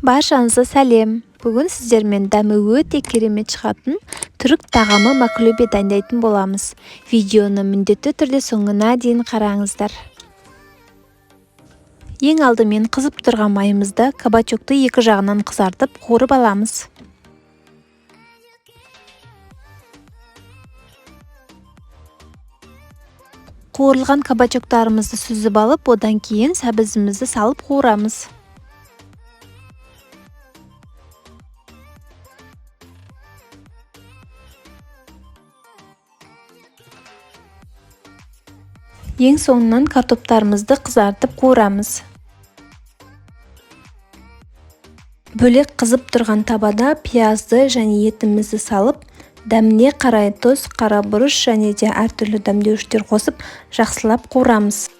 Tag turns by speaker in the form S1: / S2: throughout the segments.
S1: Баршаңызға сәлем. Бүгін сіздермен дәмі өте керемет шығатын түрік тағамы маклубе дайындайтын боламыз. Видеоны міндетті түрде соңына дейін қараңыздар. Ең алдымен қызып тұрған майымызды кабачокты екі жағынан қызартып қуырып аламыз. Қуырылған кабачоктарымызды сүзіп алып, одан кейін сәбізімізді салып қуырамыз. Ең соңынан картоптарымызды қызартып қуырамыз. Бөлек қызып тұрған табада пиязды және етімізді салып, дәміне қарай тұз, қара бұрыш және де әртүрлі дәмдеуіштер қосып, жақсылап қуырамыз.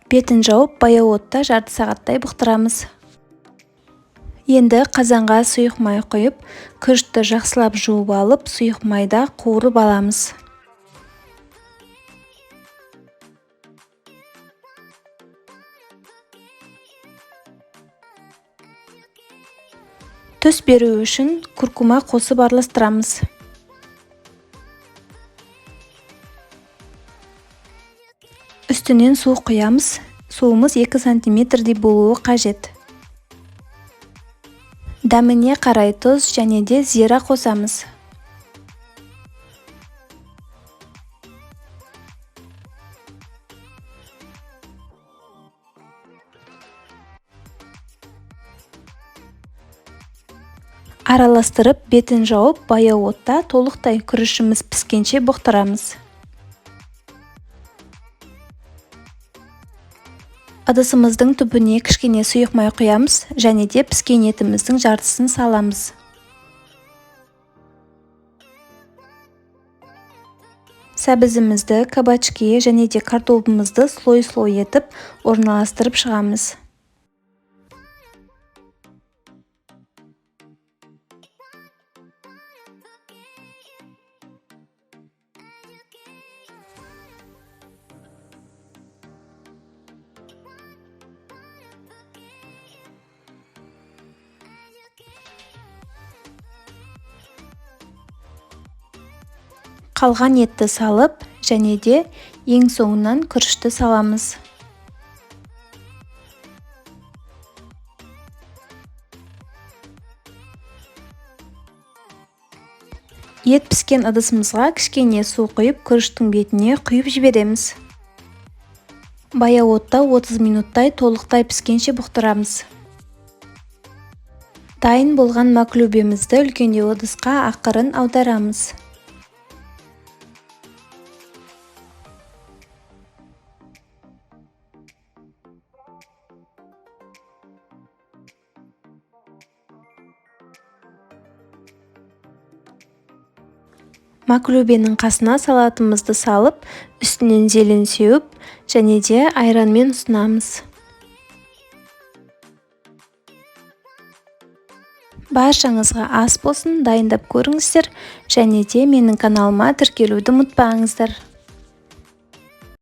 S1: Бетін жауып, баяу отта жарты сағаттай бұқтырамыз. Енді қазанға сұйық май құйып, күрішті жақсылап жуып алып, сұйық майда қуырып аламыз. Түс беру үшін күркума қосып араластырамыз. Үстінен су құямыз. Суымыз 2 сантиметрдей болуы қажет. Дәміне қарай тұз және де зира қосамыз. Араластырып, бетін жауып, баяу отта толықтай күрішіміз піскенше бұқтырамыз. Ыдысымыздың түбіне кішкене сұйық май құямыз және де піскен етіміздің жартысын саламыз. Сәбізімізді, кабачки және де картопымызды слой-слой етіп орналастырып шығамыз. Қалған етті салып, және де ең соңынан күрішті саламыз. Ет піскен ыдысымызға кішкене су құйып, күріштің бетіне құйып жібереміз. Баяу отта 30 минуттай толықтай піскенше бұқтырамыз. Дайын болған маклубемізді үлкендеу ыдысқа ақырын аударамыз. Маклубенің қасына салатымызды салып, үстінен зелен сеуіп, және де айранмен ұсынамыз. Баршаңызға ас болсын, дайындап көріңіздер, және де менің каналыма тіркелуді ұмытпаңыздар.